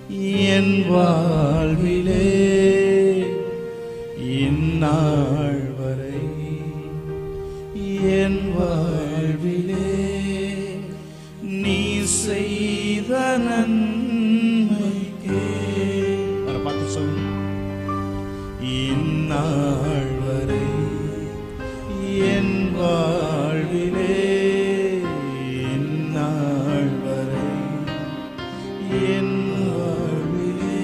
என் வாழ்விலே இந்நாள் வரை என் வாழ்விலே நீ செய்த நன்மைக்கே பார்த்து சொல்லு. இந்நாள் வரை என் வாழ்விலே இந்நாள் வரை என் வாழ்விலே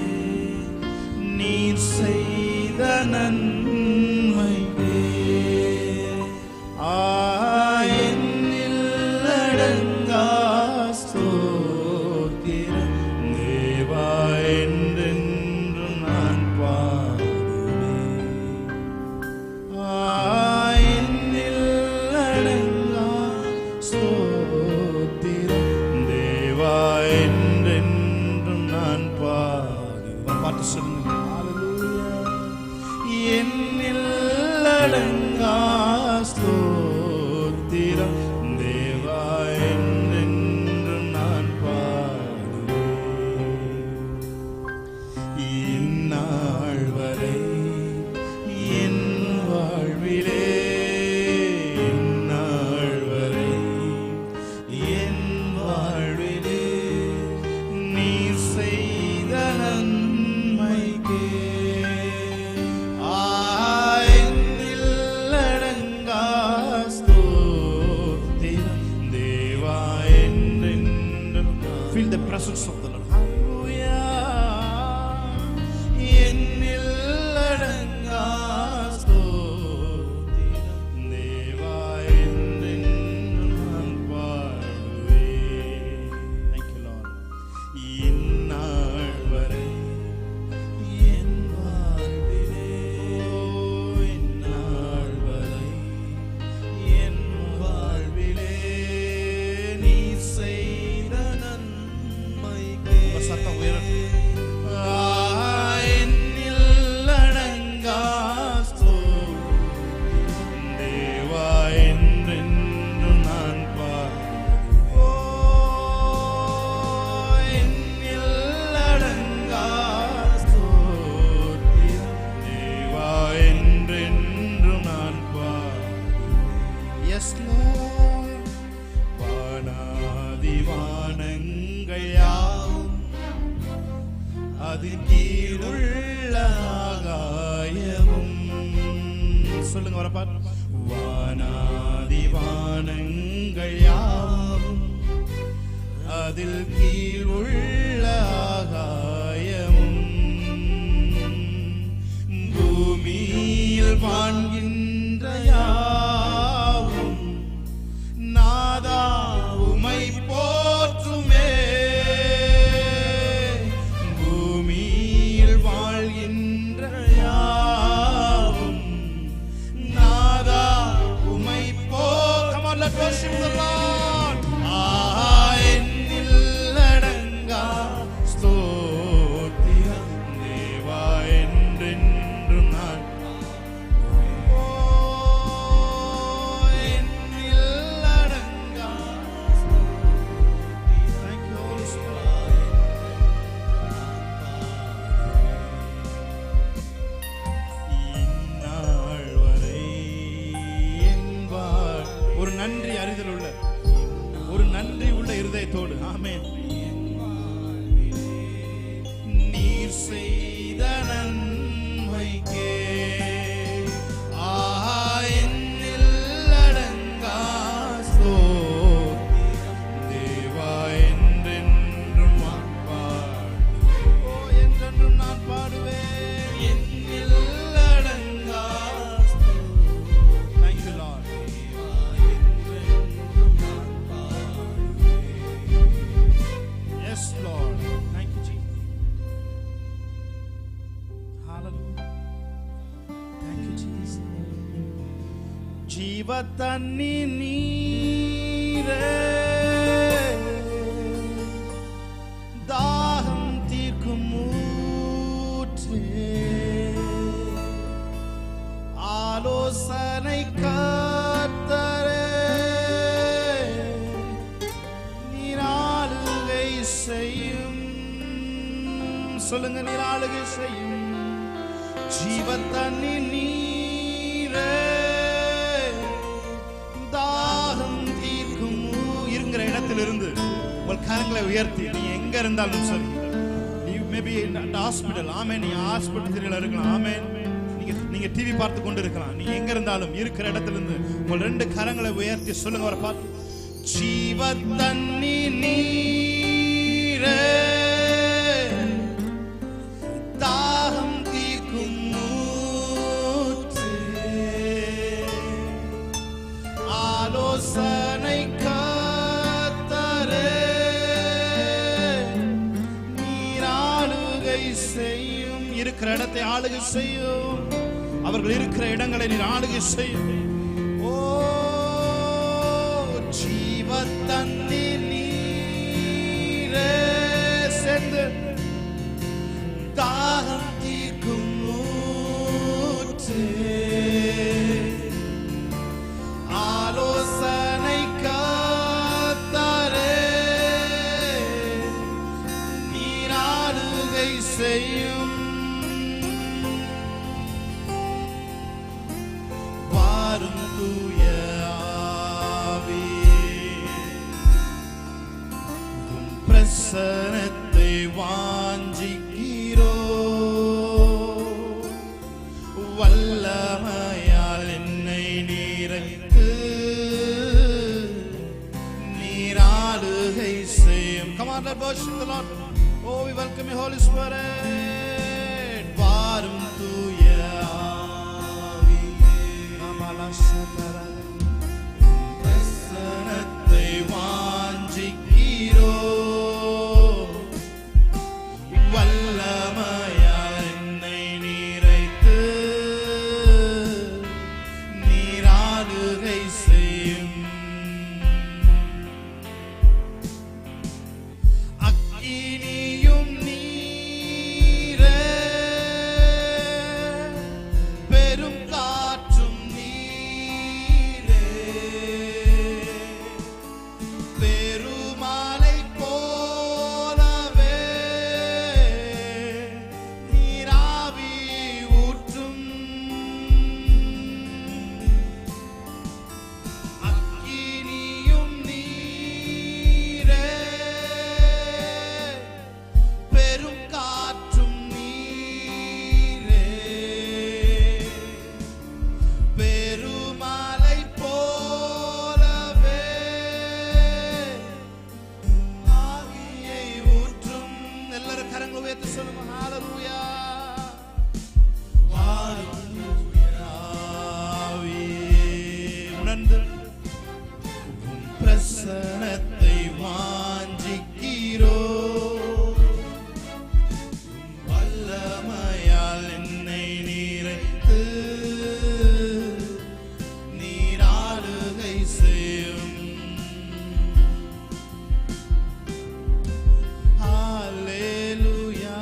நீ செய்த நன்மைக்கே என்னில் அடங்கா ஸ்தோத்திரம் தேவா என்றென்று நான் பாடுவேன். என்னில் அடங்கா ஸ்தோத்திரம் தேவா என்றென்று நான் பாடுவேன். பாட்டு சொல்லுங்க. என்னில் அடங்கா ஸ்தோத்திரம் தேவா என்றென்று நான் பாடுவேன். இந்நாள் வரை என் வாழ்விலே இந்நாள் வரை என் வாழ்விலே நீ செய்த நன்மைக்கே என்னில் அடங்கா ஸ்தோத்திரம் தேவா என்றென்று. Feel the presence of the Lord. என்னில் அடங்கா ஸ்தோத்திரம் தேவா என்றென்று நான் பாடுவேன். Thank you, Lord. இந்நாள் வரை என் வாழ்விலே இந்நாள் வரை என் வாழ்விலே நீ செய்த நன்மைக்கே சத்தம் உயரட்டும். என்னில் அடங்கா ஸ்தோத்திரம் தேவா என்றென்று நான் பாடுவேன். என்னில் அடங்கா ஸ்தோத்திரம் தேவா என்றென்று நான் பாடுவேன். Yes, Lord. வானாதி வானங்கள் யாவும் அதின் கீழுள்ள ஆகாயமும். சொல்லுங்க வரப்பார். வானாதி வானங்கள் யாவும் அதில் கீழுள்ள ஆகாயமும் பூமியில் வாழ்கின்ற யாவும் நாதா உமை போற்றுமே. பூமியில் வாழ்கின்ற யாவும் நாதா உமை Come on, let's worship the Lord. என்னில் அடங்கா ஸ்தோத்திரம் தேவா என்றென்று நான் என்னில் அடங்கா ஸ்தோத்திரம். Thank you, Holy Spirit. இந்நாள் வரை என் ஒரு நன்றி அறிதல் உள்ள ஒரு நன்றி உள்ள இருதயத்தோடு ஆமென். நீர் செய்த நன்மைக்கே என்னில் அடங்கா ஸ்தோத்திரம் தேவா என்றென்றும் நான் பாடுவேன். என்றென்றும் நான் பாடுவேன். என்னில் அடங்கா ஸ்தோத்திரம். Thank you, Lord. Yes, Lord. Thank you, Jesus. Hallelujah. Thank you, Jesus. ஜீவ தண்ணி நீரே தாகம் தீர்க்கும் ஊற்றே ஆலோசனை கர்த்தரே செய்யும் சொல்லுங்க. நீர் ஆளுகை செய்யும் ஜீவ தண்ணீர் நீரே, தாகம் தீர்க்கும். இருக்கிற இடத்திலிருந்து உங்கள் கரங்களை உயர்த்தி நீ எங்க இருந்தாலும் சரி, நீ மேபி ஹாஸ்பிட்டல், ஆமே, நீ ஹாஸ்பிட்டல் இருக்கலாம், ஆமே, நீங்க டிவி பார்த்து கொண்டு இருக்கலாம், நீ எங்க இருந்தாலும் இருக்கிற இடத்திலிருந்து உங்கள் 2 கரங்களை உயர்த்தி சொல்லுங்க. அவரை பார்த்து ஜீவ தண்ணீர் நீரே, தாகம் தீர்க்கும் ஆலோசனை கர்த்தரே, நீர் ஆளுகை செய்யும். இருக்கிற இடத்தை ஆளுகை செய்யும். அவர்கள் இருக்கிற இடங்களை நீர் ஆளுகை செய்யும். ஓ ஜீவ தண்ணீர் நீரே, சேர்ந்து தாகம் தீர்க்கும் ஆலோசனை கர்த்தரே, நீர் ஆளுகை செய்யும். வாரும் தூய ஆவியே, உம் பிரசன்னத்தை வாஞ்சிக்கிறோ, வல்லமையால் என்னை நிறைத்து நீர் ஆளுகை செய்யும். Come on, let's worship the Lord. Oh, we welcome you, Holy Spirit. வாரும் தூய ஆவியே, பிரசன்னத்தை வாஞ்சிக்கிறோ, வல்லமையால் என்னை நிறைத்து நீர் ஆளுகை செய்யும். அக்கினியும் நீரே, பெரும் காற்றும் நீரே, பெருமழை போலவே நீராவி ஊற்றும். அக்கினியும் நீரே, பெரும் காற்றும் நீரே, பெருமழை போலவே ஆவியை ஊற்றும். எல்லாரும் கரங்களை உயர்த்தி சொல்லுங்க. ஹalleluya. ஹalleluya. உணர்ந்து உம் பிரசன்னத்தை வாஞ்சிக்கிறோ, வல்லமையால் என்னை நிறைத்து நீர் ஆளுகை செய்யும். ஹalleluya.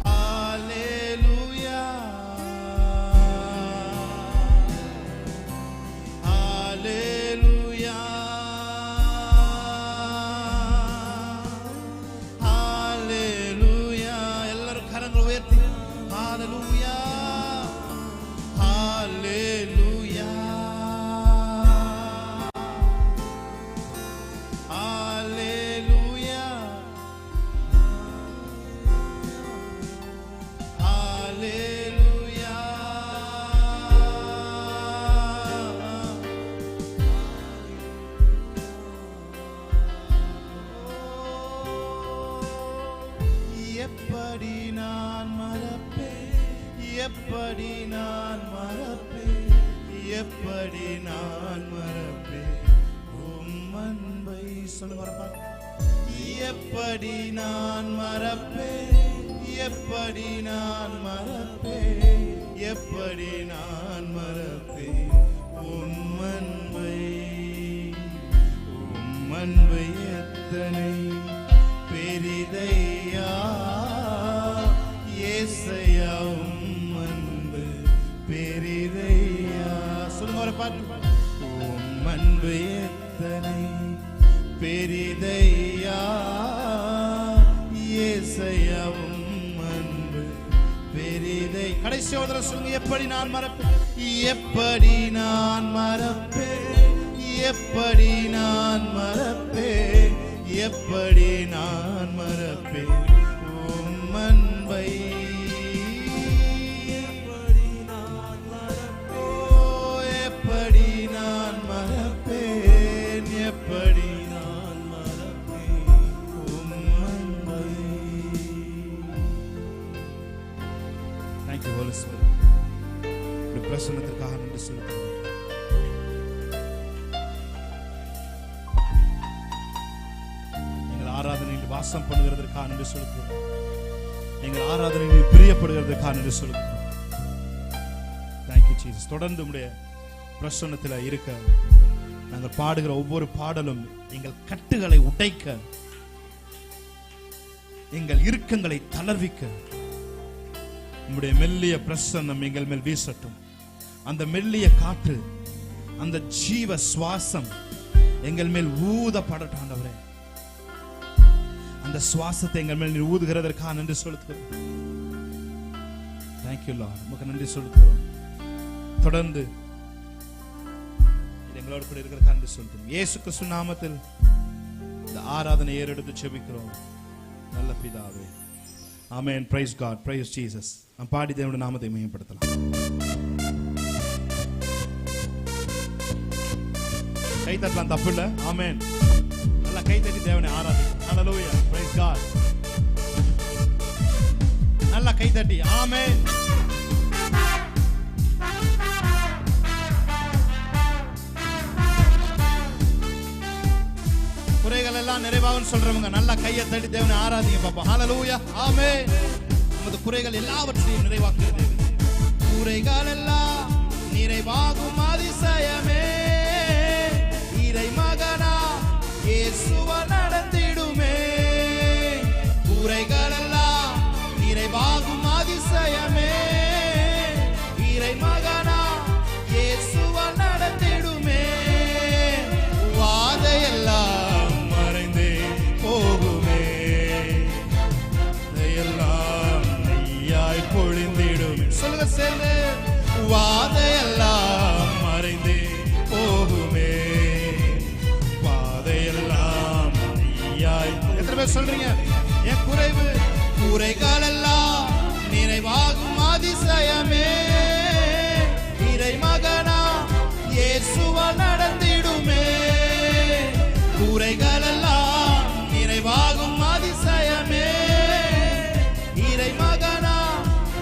ஹalleluya. ஹalleluya. ஹalleluya. எல்லாரும் கரங்களை உயர்த்தி ஹalleluya. ஹalleluya. ஹalleluya. ஹalleluya. எப்படி நான் மறப்பேன், எப்படி நான் மறப்பேன், எப்படி நான் மறப்பேன் உம் அன்பை. சொல்லுங்க வரப்பா. எப்படி நான் மறப்பேன், எப்படி நான் மறப்பேன், எப்படி நான் மறப்பேன் உம் அன்பை. உம் அன்பை எத்தனை பெரிதையா ஏசையா, உம் அன்பு பெரிதையா. சொல்லுங்க ஒரு பாட்டு. உம் அன்பு எத்தனை பெரிதையா கடைசி ஒரு தடவை சொல்லுங்க, எப்படி நான் மறப்பேன், எப்படி நான் மறப்பேன், எப்படி நான் மறப்பேன், எப்படி நான் மறப்பேன் உம் அன்பை, எப்படி நான் மறப்பேன், எப்படி நான் மறப்பேன், எப்படி நான் மறப்பேன் உம் அன்பை. Thank you, Holy Spirit. உம்முடைய பிரசன்னத்திற்காக நன்றி சொல்லுகிறேன். எங்கள் ஆராதனையில் வாசம் பண்ணுகிறதற்காக நன்றி சொல்லுகிறேன். எங்கள் ஆராதனையில் பிரியப்படுகிறதற்காக நன்றி சொல்லுகிறேன். Thank you, Jesus. தொடர்ந்து உம்முடைய பிரசன்னத்தில் இருக்க, நாங்கள் பாடுகிற ஒவ்வொரு பாடலும் எங்கள் கட்டுகளை உடைக்க, எங்கள் இறுக்கங்களை தளர்விக்க உம்முடைய மெல்லிய பிரசன்னம் எங்கள் மேல் வீசட்டும். அந்த மெல்லிய காற்று, அந்த ஜீவ சுவாசம் எங்கள் மேல் ஊதப்படட்டும் ஆண்டவரே. அந்த சுவாசத்தை எங்கள் மேல் நீர் ஊதுகிறதற்காக நன்றி செலுத்துகிறோம். தேங்க்யூ லார்ட், உமக்கு நன்றி செலுத்துகிறோம். தொடர்ந்து எங்களோடு கூட இருக்கிற நன்றி செலுத்துகிறோம். இயேசு கிறிஸ்து நாமத்தில் இந்த ஆராதனை ஏறெடுத்து ஜெபிக்கிறோம் நல்ல பிதாவே. ஆமென். Praise God, praise Jesus. நாம் பாடி தேவனுடைய நாமத்தை மகிமைப்படுத்தலாம். கை தட்டலாம், தப்பு இல்ல. ஆமென். நல்லா கை தட்டி தேவனை ஆராதிக்கலாம். ஹல்லேலூயா, பிரைஸ் காட். நல்லா கை தட்டி ஆமென். குறைகள் எல்லாம் நிறைவாகும் சொல்றவங்க நல்லா கையை தட்டி தேவனை ஆராதிங்க பாப்பா. ஹல்லேலூயா, ஆமென். நமது குறைகள் எல்லாவற்றையும் நிறைவாக்குகிறது. குறைகள் எல்லாம் நிறைவாகும் அதிசயமே, இறை மகனா இயேசுவ நடந்திடுமே. குறைகள் எல்லாம் நிறைவாகும் அதிசயமே, இறை மகனா இயேசுவ நடந்திடுமே. வாதையெல்லாம் மறைந்தே போகுமே, எல்லாம் நெய்யாய் பொழிந்திடுமே. சொல்லுங்க சேர்ந்து, வாதையெல்லாம் மறைந்தே போகுமே, வாதையெல்லாம் நெய்யாய். எத்தனை பேர் சொல்றீங்க என் குறைவு குறைகள் எல்லாம் நிறைவாகும் அதிசயமே, இறை மகனா இயேசுவ நடந்திடுமே. குறைகள் எல்லாம் நிறைவாகும் அதிசயமே, இறை மகனா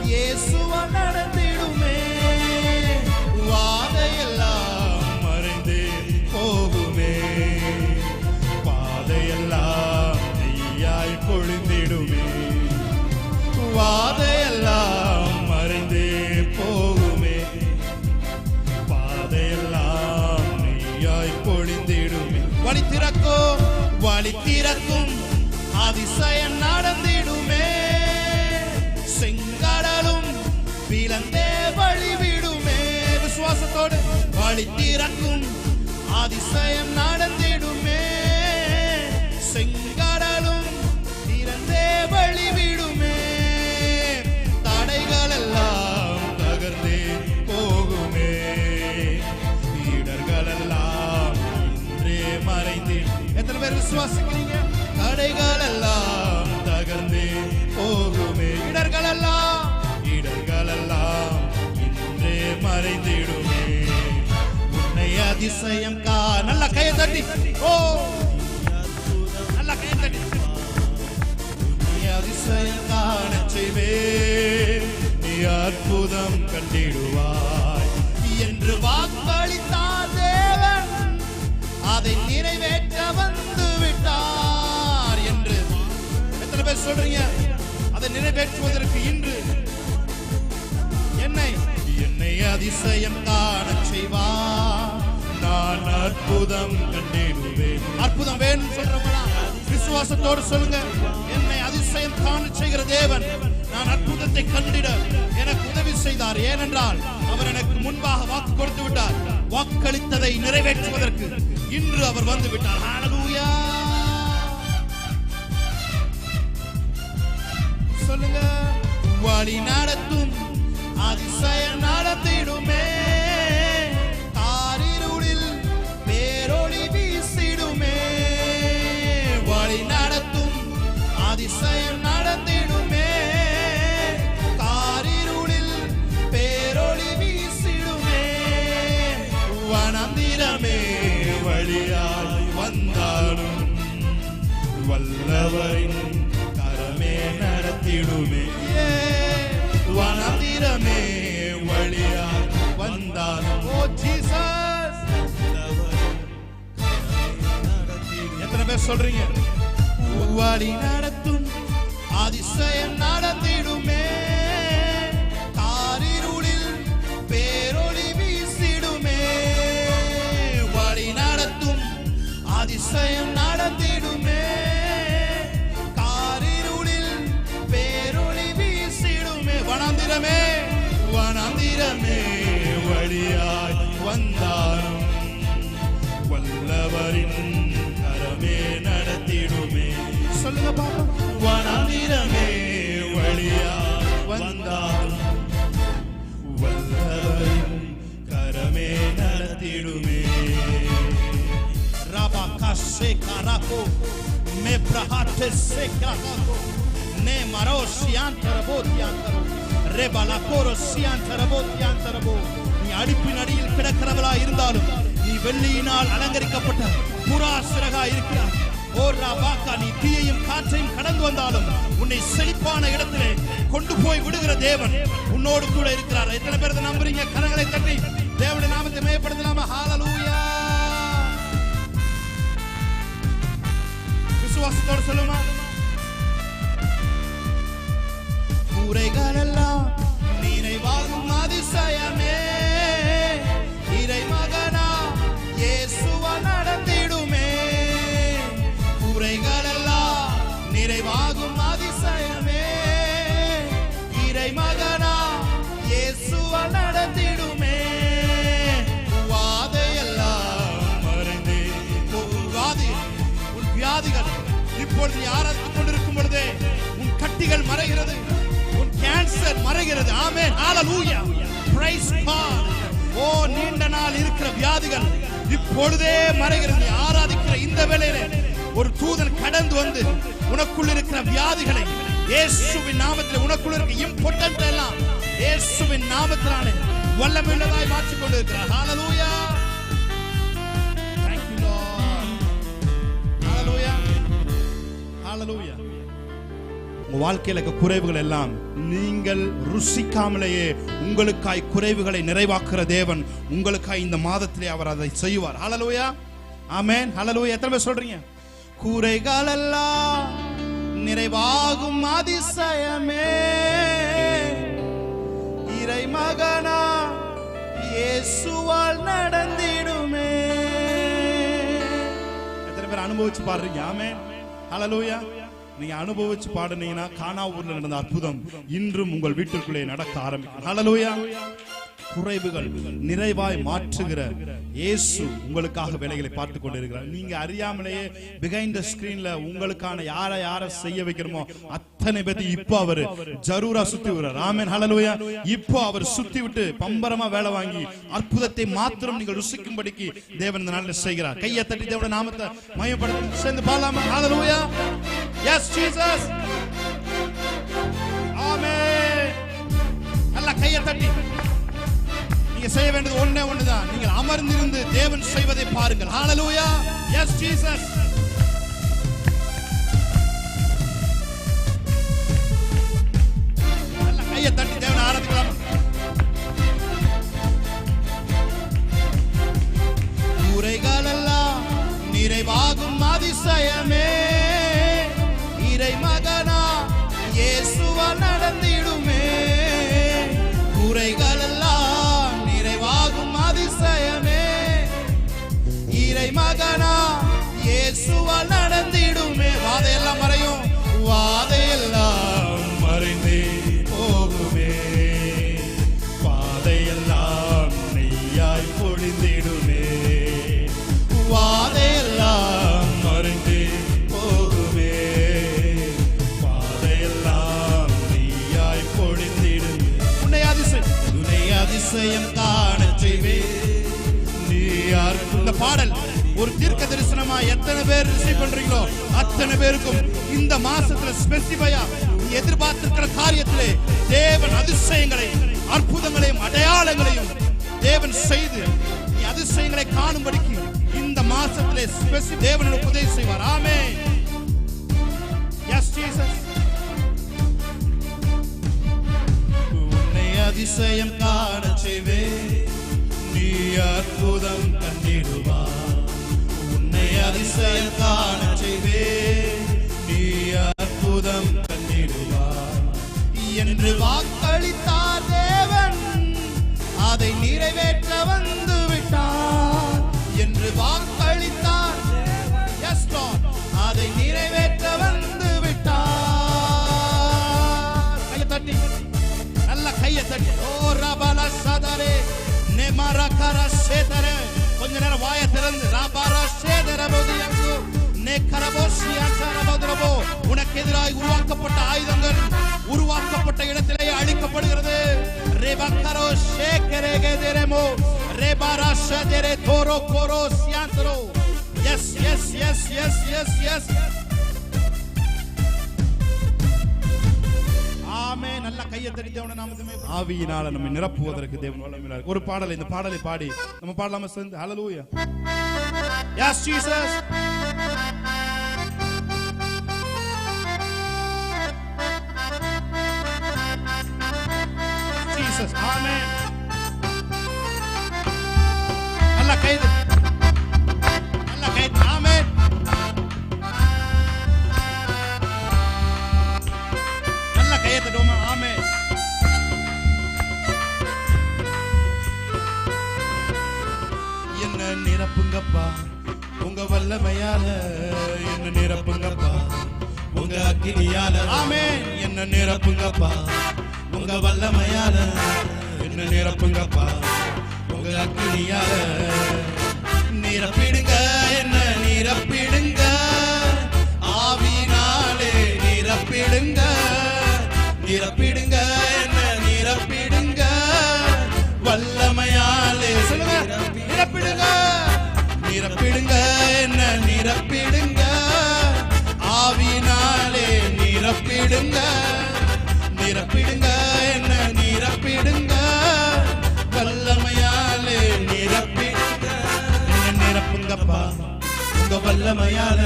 இயேசுவ நடந்திடுமே. வாதையெல்லாம் மறைந்தே போகுமே, பாதையெல்லாம் நெய்யாய் பொழிந்திடுமே. வாதையெல்லாம் மறைந்தே போகுமே, பாதையெல்லாம் நெய்யாய் பொழிந்திடுமே. வழி திறக்கும், வழி திறக்கும் அதிசயம் நடந்திடுமே. செங்கடலும் பிளந்தே வழிவிடுமே. விசுவாசத்தோடு வழி திறக்கும் அதிசயம் நடந்திடுமே. செங்கடலும் பிளந்தே வழிவிடுமே. தடைகள் எல்லாம் தகர்ந்தே போகுமே, இடர்கள் எல்லாம் இன்றே மறைந்திடும். எத்தனை பேர் விசுவாசிக்கிறீங்க? தடைகள் எல்லாம் தகர்ந்தே போகுமே, இடர்கள் எல்லாம் இன்றே மறைந்திடுமே. உன்னை அதிசயம் கா. நல்ல கையை தட்டி, ஓ நல்ல கையை தட்டி. உன்னை அதிசயம் காண செய்வே, நீ அற்புதம் கண்டிடுவாய் என்று வாக்களித்தார் தேவன், அதை நிறைவேற்ற வந்து விட்டார் என்று. எத்தனை பேர் சொல்றீங்க அதை நிறைவேற்றுவதற்கு இன்று என்னை அதிசயம் காண செய்வார், நான் அற்புதம் கண்டிடுவேன். அற்புதம் வேணும் சொல்றவங்களா விசுவாசத்தோடு சொல்லுங்க, என்னை அதிசயம் காண செய்கிற தேவன் நான் அற்புதத்தை கண்டிட எனக்கு உதவி செய்தார். ஏனென்றால் அவர் எனக்கு முன்பாக வாக்கு கொடுத்து விட்டார். வாக்களித்ததை நிறைவேற்றுவதற்கு இன்று அவர் வந்து விட்டார். ஹல்லேலூயா. சொல்லுங்க, வழி நடத்தும் வழி நடத்தும் அதிசயம் நடந்திடுமே, காரிருளில் பேரொளி வீசிடுமே, வனாந்திரமே வழியாய் வந்தாலும் வல்லவரின் கரமே நடத்திடுமே, வனாந்திரமே வழியாய் வந்தாலும். ஓ ஜீசஸ், எத்தனை பேர் சொல்றீங்க? வழி நடத்தும் அதிசயம் நடந்திடுமே, காரிருளில் பேரொளி வீசிடுமே, வழி நடத்தும் அதிசயம் நடந்திடுமே, காரிருளில் பேரொளி வீசிடுமே, வனாந்திரமே வனாந்திரமே வழியாய் வந்தாலும் வல்லவரின் கரமே நடத்திடுமே. சொல்லுங்க பாப்பா. வனாந்திரமே வழியாய் வந்தாலும் வல்லவரின் கரமே நடத்திடுமே. ராபா காசே காராகோ மே பிரஹாத்தே சே காராகோ நே மரோ சியாந்தரபோ தியாந்தரோ ரெபலா கோரோ சியாந்தரபோ தியாந்தரபோ. நீ அடிப்பின் அடியில் கிடக்கிறவளா இருந்தாலும், நீ வெள்ளியினால் அலங்கரிக்கப்பட்ட புறா சிறகா இருக்கிறாய். ஓ ராபாக்கா, நீ தீயையும் காற்றையும் கடந்து வந்தாலும் உன்னை செழிப்பான இடத்திலே கொண்டு போய் விடுகிற தேவன் உன்னோடு கூட இருக்கிறார். எத்தனை பேர் நம்புறீங்க? கரங்களை தட்டி தேவனுடைய நாமத்தை மேம்படுத்தலாமா? ஹல்லேலூயா. விசுவாசத்தோடு சொல்லுமா? கூரைகள் எல்லாம் நிறைவாகும் அதிசயமே, இறை மகனா இயேசுவா நடந்திடுமே, கூரைகள் எல்லாம் நிறைவாகும் அதிசயமே, இறை மகனா இயேசுவா நடந்திடுமே, வாதையெல்லாம் மறைந்து உன் வியாதிகள் இப்பொழுது நீ ஆராதித்துக் கொண்டிருக்கும் பொழுதே உன் கட்டிகள் மறைகிறது, உன் கேன்சர் மறைகிறது. ஆமென், ஹல்லேலூயா, பிரைஸ் காட். ஓ, நீண்ட நாள் இருக்கிற வியாதிகள் இப்பொழுதே மறைகிறது. நீ ஆராதிக்கிற இந்த வேளையிலே ஒரு தூதன் கடந்து வந்து உனக்குள் இருக்கிற வியாதிகளை இயேசுவின் நாமத்திலே, உனக்குள் இருக்கிற இம்பார்ட்டன்ட் எல்லாம் இயேசுவின் நாமத்தினாலே வல்லமையுள்ளதாய் மாற்றிக் கொண்டிருக்கிறார். ஹல்லேலூயா, thank you Lord. ஹல்லேலூயா, ஹல்லேலூயா. உங்க வாழ்க்கையில இருக்க குறைவுகள் எல்லாம் நீங்கள் ருசிக்காமலேயே உங்களுக்காய் குறைவுகளை நிறைவாக்குற தேவன் உங்களுக்காய் இந்த மாதத்திலே அவர் அதை செய்வார். ஹல்லேலூயா, ஆமென், ஹல்லேலூயா. எத்தனை பேர் சொல்றீங்க? குறைகள் எல்லாம் நிறைவாகும் அதிசயமே, இறை மகனா இயேசுவால் நடந்திடுமே. எத்தனை பேர் அனுபவிச்சு பாடுறீங்க? ஆமென், ஹல்லேலூயா. நீங்க அனுபவிச்சு பாடுனீங்கன்னா கானாவூர்ல நடந்த அற்புதம் இன்றும் உங்கள் வீட்டிற்குள்ளே நடக்க ஆரம்பிக்கும். ஹல்லேலூயா. குறைவுகள் நிறைவாய் மாற்றுகிற இயேசு உங்களுக்காக வேலைகளை பார்த்து கொண்டிருக்கிறார். நீங்க அறியாமலேயே பிஹைண்ட் தி ஸ்கிரீன்ல உங்களுக்கான யாரை செய்ய வைக்கிறோமோ அத்தனை பேர் இப்போ அவர் ஜரூரா சுத்தி விடுறார். ஆமென், ஹல்லேலூயா. இப்போ அவர் சுத்தி விட்டு பம்பரமா வேலை வாங்கி அற்புதத்தை மாத்திரம் நீங்கள் ருசிக்கும்படிக்கு தேவன் இந்த நாளில் செய்கிறார். கையை தட்டி தேவனுடைய நாமத்தை மகிமைப்படுத்தி சேர்ந்து பாடலாமா? ஹல்லேலூயா. Yes Jesus. ஆமென். நல்ல கையை தட்டி. நீங்க செய்ய வேண்டியது ஒண்ணே ஒண்ணுதான். நீங்கள் அமர்ந்திருந்து தேவன் செய்வதை பாருங்கள். ஹல்லேலூயா. Yes Jesus. நல்ல கையை தட்டி தேவனை ஆராதிக்கலாம். குறைகள் எல்லாம் நிறைவாகும் அதிசயமே, இறை மகனா இயேசுவா நடந்திடுமே, குறைகள் எல்லாம் நிறைவாகும் அதிசயமே, இறை மகனா இயேசுவா நடந்திடுமே. வாதையெல்லாம் மறையும், வாதையெல்லாம் மறைந்தே போகுமே, வாதையெல்லாம் நெய்யாய் பொழிந்திடுமே, வாதையெல்லாம் மறைந்தே போகுமே, வாதையெல்லாம் நெய்யாய் பொழிந்திடுமே. உன்னை அதிசயம் காணச் செய்வே நீ யார். இந்த பாடல் ஒரு தீர்க்க தரிசனமா எத்தனை பேர் ரிசீவ் பண்றீங்களோ அத்தனை பேருக்கும் இந்த மாசத்துல ஸ்பெசிஃபையா எதிர்பார்த்திருக்கிற காரியத்திலே தேவன் அதிசயங்களையும் அற்புதங்களையும் அடையாளங்களையும் தேவன் செய்து நீ அதிசயங்களை காணும்படிக்கு இந்த மாசத்திலே தேவன் உதவி செய்வார். ஆமென். Yes Jesus. உன்னை அதிசயம் காண செய்வே, நீ அற்புதம் கண்டிடுவார். உன்னை அதிசயம் காண செய்வே, நீ அற்புதம் கண்டிடுவார் என்று வாக்களித்தார் தேவன், அதை நிறைவேற்ற வந்து விட்டார். என்று வாக்களித்தார் எஸ் லார்ட், அதை நிறைவேற்ற வந்து விட்டார். கையை தட்டி, நல்ல கையை தட்டி. ஓ ரபல சதரே நெமரா கரா சேதரே. கொஞ்ச நேரம் வாயை திறந்து ரபரா சேதரபோதியங்கு நெக்கரபோசியாசரபோதரபோ. உனக்கு எதிராய் உருவாக்கப்பட்ட ஆயுதங்கள் உருவாக்கப்பட்ட இடத்திலே அழிக்கப்படுகிறது. ரெபக்கரோ ஷேகரேகேதெரமோ ரெபாரா ஷதரே தோரோ கோரோ சியாந்தரோ. Yes yes yes yes yes yes. ஆமென். நல்ல கையை தட்டி தேவனுடைய நாமத்தை ஆவியினால நம்மை நிரப்புவதற்கு தேவன் வல்லமையுள்ளார். ஒரு பாடலை, இந்த பாடலை பாடி நம்ம பாடலாமா சேர்ந்து? ஹல்லேலூயா. Yes Jesus. ஜீசஸ். ஆமென். நல்ல கையை, நல்ல கையை. ஆமென். நல்ல கையை தட்டுவோமா? ஆமென். என்ன நிரப்புங்கப்பா உங்க வல்லமையால, என்ன நிரப்புங்கப்பா உங்க அக்கினியால. ஆமென். என்ன நிரப்புங்கப்பா உங்க வல்லமையால, என்ன நிரப்புங்கப்பா உங்க அக்கினியால. நிரப்பிடுங்க, என்ன நிரப்பிடுங்க, ஆவியினாலே நிரப்பிடுங்க. நிரப்பிடுங்க, என்ன நிரப்பிடுங்க, வல்லமையாலே. சொல்லுங்க, நிரப்பிடுங்க. நிரப்பிடுங்க, என்ன நிரப்பிடுங்க, ஆவியினாலே நிரப்பிடுங்க. நிரப்பிடுங்க, என்ன நிரப்பிடுங்க, வல்லமையாலே நிரப்பிடுங்க. என்ன நிரப்புங்கப்பா உங்க வல்லமையால,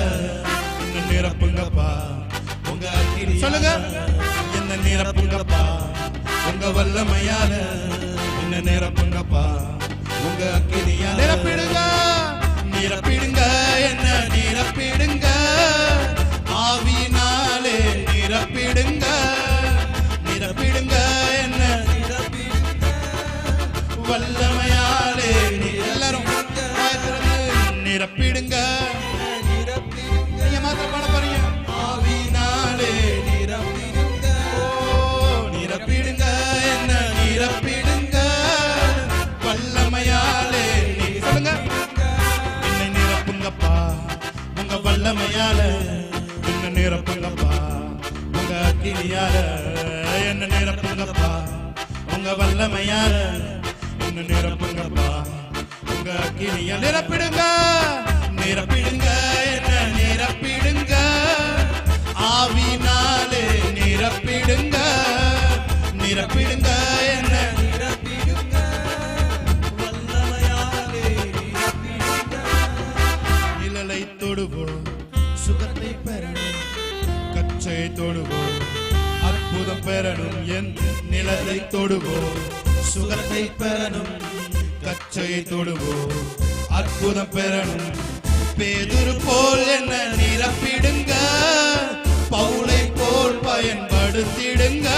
என்ன நிரப்புங்கப்பா உங்க அக்கினி. சொல்லுங்க, என்ன நிரப்புங்கப்பா உங்க வல்லமையால, என்ன நிரப்புங்கப்பா உங்க அக்கினியால. நிரப்பிடுங்க. நிரப்பிடுங்க, என்ன நிரப்பிடுங்க, ஆவியினாலே நிரப்பிடுங்க. நிரப்பிடுங்க, என்ன நிரப்பிடுங்க, வல்லமையாலே. எல்லாரும் நிரப்பிடுங்க. நீங்க மாத்திரம் பாட போறீங்க. ஆவியினாலே நிரப்பிடுங்க. ஓ நிரப்பிடுங்க, என்ன நிரப்பிடுங்க, வல்லமையாலே. சொல்லுங்க, என்னை நிரப்புங்கப்பா உங்க வல்லமையால, என்ன நிரப்புங்கப்பா உங்க அக்கினியால. என்ன நிரப்புங்கப்பா உங்க வல்லமையால, என்ன நிரப்புங்கப்பா உங்க அக்கினியால. நிரப்பிடுங்க. நிரப்பிடுங்க, என்ன நிரப்பிடுங்க, ஆவியினாலே நிரப்பிடுங்க. நிரப்பிடுங்க, என்ன நிரப்பிடுங்க, வல்லமையாலே நிரப்பிடுங்க. நிழலை தொடுவோம், சுகத்தை பெறணும், கச்சை தொடுவோம், அற்புதம் பெறணும். என் நிழலை தொடுவோம், சுகத்தை பெறணும், கச்சை தொடுவோம், அற்புதம் பெறணும். பேதுரு போல் என்ன நிரப்பிடுங்க, பவுலை போல் பயன்படுத்திடுங்க.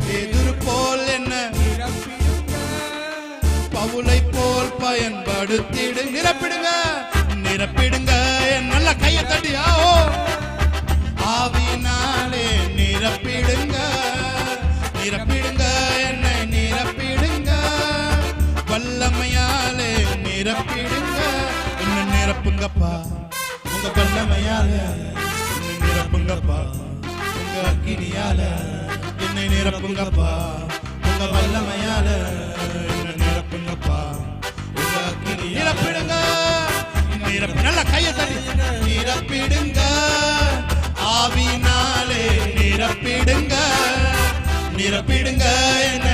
பேதுரு போல் என்ன நிரப்பிடுங்க, பவுலை போல் பயன்படுத்திடுங்க. நிரப்பிடுங்க. நிரப்பிடுங்க. நல்ல கையை தட்டி ஆவியினாலே நிரப்பிடுங்க. நிரப்பிடுங்க, என்னை நிரப்பிடுங்க, வல்லமையாலே நிரப்பிடுங்க. என்ன நிரப்புங்கப்பா உங்க வல்லமையால, என்னை நிரப்புங்கப்பா உங்க அக்கினியால. என்னை நிரப்புங்கப்பா உங்க வல்லமையால, என்னை நிரப்புங்கப்பா உங்க அக்கினி. நிரப்பிடுங்க. நல்ல கையை தட்டி நிரப்பிடுங்க. நிரப்பிடுங்க என்ன